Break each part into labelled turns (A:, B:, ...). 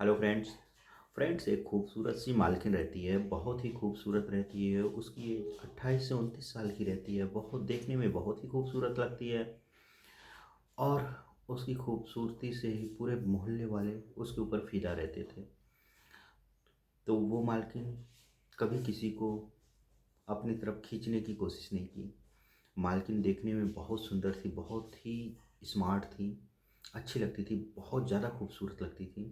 A: Hello friends. एक खूबसूरत सी मालकिन रहती है, बहुत ही खूबसूरत रहती है। उसकी एज 28 से 29 साल की रहती है। बहुत देखने में बहुत ही खूबसूरत लगती है और उसकी खूबसूरती से ही पूरे मोहल्ले वाले उसके ऊपर फ़िदा रहते थे। तो वो मालकिन कभी किसी को अपनी तरफ खींचने की कोशिश नहीं की। मालकिन देखने में बहुत सुंदर थी, बहुत ही स्मार्ट थी, अच्छी लगती थी, बहुत ज़्यादा खूबसूरत लगती थी।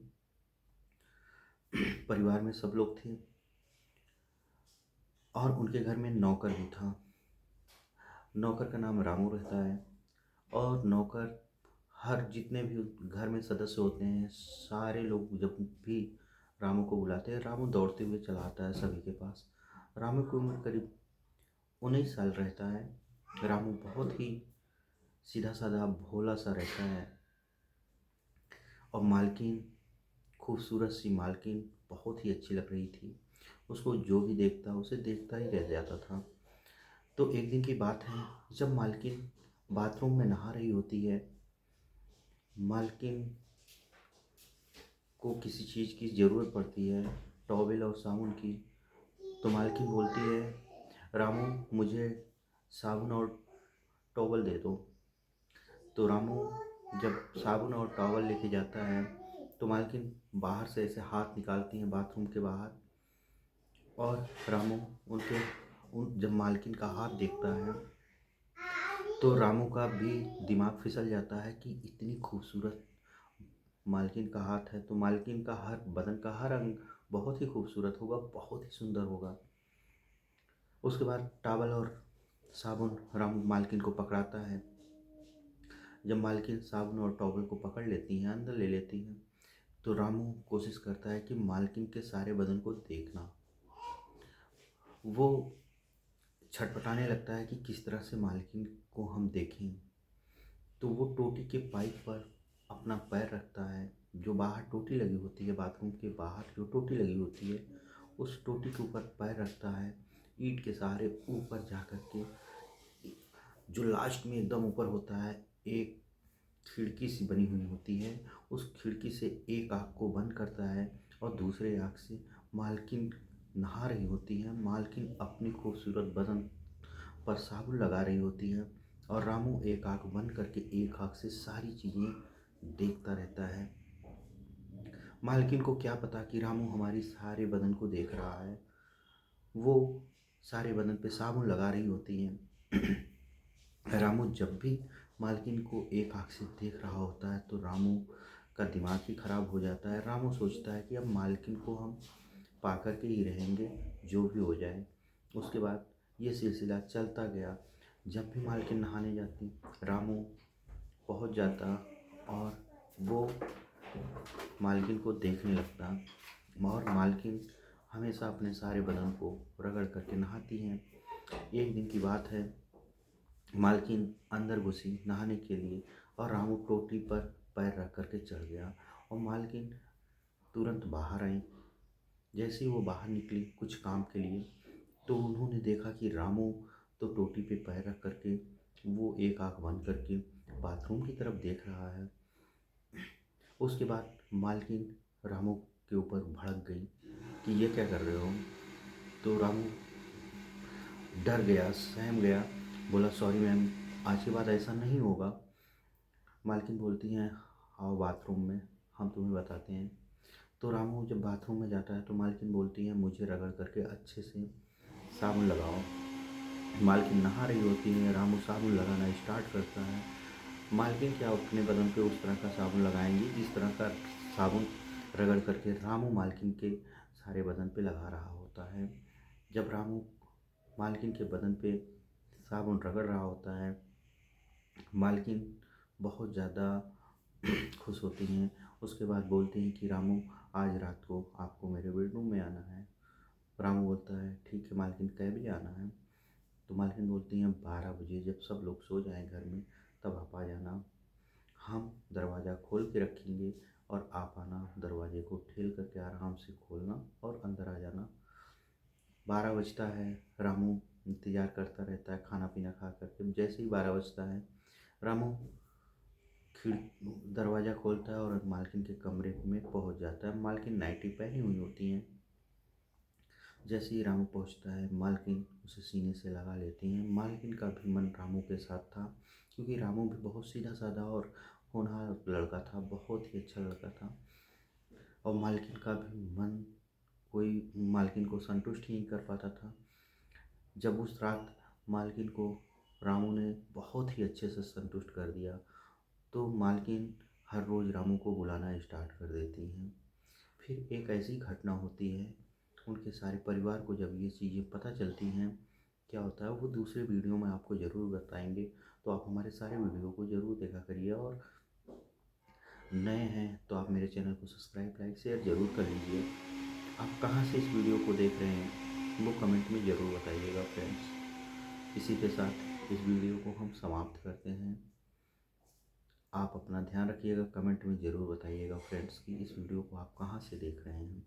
A: परिवार में सब लोग थे और उनके घर में नौकर भी था। नौकर का नाम रामू रहता है और नौकर हर जितने भी घर में सदस्य होते हैं, सारे लोग जब भी रामू को बुलाते हैं, रामू दौड़ते हुए चला आता है सभी के पास। रामू की उम्र करीब 19 साल रहता है। रामू बहुत ही सीधा साधा भोला सा रहता है और मालकिन, खूबसूरत सी मालकिन बहुत ही अच्छी लग रही थी। उसको जो भी देखता उसे देखता ही रह जाता था। तो एक दिन की बात है, जब मालकिन बाथरूम में नहा रही होती है। मालकिन को किसी चीज़ की ज़रूरत पड़ती है, टॉवेल और साबुन की। तो मालकिन बोलती है, रामू मुझे साबुन और टॉवल दे दो। तो रामू जब साबुन और टॉवल लेके जाता है तो मालकिन बाहर से ऐसे हाथ निकालती हैं बाथरूम के बाहर और रामू उनके उन जब मालकिन का हाथ देखता है तो रामू का भी दिमाग फिसल जाता है कि इतनी खूबसूरत मालकिन का हाथ है तो मालकिन का हर बदन का हर अंग बहुत ही खूबसूरत होगा, बहुत ही सुंदर होगा। उसके बाद टॉवल और साबुन रामू मालकिन को पकड़ाता है। जब मालकिन साबुन और टॉवल को पकड़ लेती हैं, अंदर ले लेती हैं, तो रामू कोशिश करता है कि मालकिन के सारे बदन को देखना। वो छटपटाने लगता है कि किस तरह से मालकिन को हम देखें। तो वो टोटी के पाइप पर अपना पैर रखता है। जो बाहर टोटी लगी होती है, बाथरूम के बाहर जो टोटी लगी होती है, उस टोटी के ऊपर पैर रखता है। ईंट के सहारे ऊपर जा कर के जो लास्ट में एकदम ऊपर होता है, एक खिड़की सी बनी हुई होती है। उस खिड़की से एक आँख को बंद करता है और दूसरे आँख से मालकिन नहा रही होती है। मालकिन अपनी खूबसूरत बदन पर साबुन लगा रही होती है और रामू एक आँख बंद करके एक आँख से सारी चीज़ें देखता रहता है। मालकिन को क्या पता कि रामू हमारी सारे बदन को देख रहा है। वो सारे बदन पे साबुन लगा रही होती है। रामू जब भी मालकिन को एक आँख से देख रहा होता है तो रामू का दिमाग ही खराब हो जाता है। रामू सोचता है कि अब मालकिन को हम पा कर के ही रहेंगे, जो भी हो जाए। उसके बाद ये सिलसिला चलता गया। जब भी मालकिन नहाने जाती, रामू पहुंच जाता और वो मालकिन को देखने लगता और मालकिन हमेशा अपने सारे बदन को रगड़ करके नहाती हैं। एक दिन की बात है, मालकिन अंदर घुसी नहाने के लिए और रामू टोटी पर पैर रख करके चढ़ गया और मालकिन तुरंत बाहर आई। जैसे ही वो बाहर निकली कुछ काम के लिए, तो उन्होंने देखा कि रामू तो टोटी पे पैर रख करके वो एक आंख बंद करके बाथरूम की तरफ देख रहा है। उसके बाद मालकिन रामू के ऊपर भड़क गई कि ये क्या कर रहे हो। तो रामू डर गया, सहम गया, बोला सॉरी मैम, आज के बाद ऐसा नहीं होगा। मालकिन बोलती हैं, आओ बाथरूम में, हम तुम्हें बताते हैं। तो रामू जब बाथरूम में जाता है तो मालकिन बोलती हैं, मुझे रगड़ करके अच्छे से साबुन लगाओ। मालकिन नहा रही होती है, रामू साबुन लगाना स्टार्ट करता है। मालकिन क्या अपने बदन पे उस तरह का साबुन लगाएंगी जिस तरह का साबुन रगड़ करके रामू मालकिन के सारे बदन पे लगा रहा होता है। जब रामू मालकिन के बदन पे साबुन रगड़ रहा होता है, मालकिन बहुत ज़्यादा खुश होती हैं। उसके बाद बोलती हैं कि रामू, आज रात को आपको मेरे बेडरूम में आना है। रामू बोलता है, ठीक है मालकिन, कै बजे आना है। तो मालकिन बोलती हैं, 12 बजे, जब सब लोग सो जाएं घर में तब आप आ जाना। हम दरवाज़ा खोल के रखेंगे और आप आना, दरवाजे को ठेल करके आराम से खोलना और अंदर आ जाना। 12 बजता है, रामू इंतज़ार करता रहता है खाना पीना खा करके। जैसे ही 12 बजता है, रामू खिड़ दरवाज़ा खोलता है और मालकिन के कमरे में पहुंच जाता है। मालकिन नाइटी पहनी हुई होती हैं। जैसे ही रामू पहुंचता है, मालकिन उसे सीने से लगा लेती हैं। मालकिन का भी मन रामू के साथ था, क्योंकि रामू भी बहुत सीधा साधा और होनहार लड़का था, बहुत ही अच्छा लड़का था। और मालकिन का भी मन कोई मालकिन को संतुष्ट ही नहीं कर पाता था। जब उस रात मालकिन को रामू ने बहुत ही अच्छे से संतुष्ट कर दिया, तो मालकिन हर रोज़ रामू को बुलाना स्टार्ट कर देती हैं। फिर एक ऐसी घटना होती है, उनके सारे परिवार को जब ये चीज़ें पता चलती हैं, क्या होता है वो दूसरे वीडियो में आपको ज़रूर बताएंगे। तो आप हमारे सारे वीडियो को ज़रूर देखा करिए, और नए हैं तो आप मेरे चैनल को सब्सक्राइब, लाइक, शेयर ज़रूर कर लीजिए। आप कहाँ से इस वीडियो को देख रहे हैं वो कमेंट में ज़रूर बताइएगा फ्रेंड्स। इसी के साथ इस वीडियो को हम समाप्त करते हैं। आप अपना ध्यान रखिएगा, कमेंट में ज़रूर बताइएगा फ्रेंड्स कि इस वीडियो को आप कहाँ से देख रहे हैं।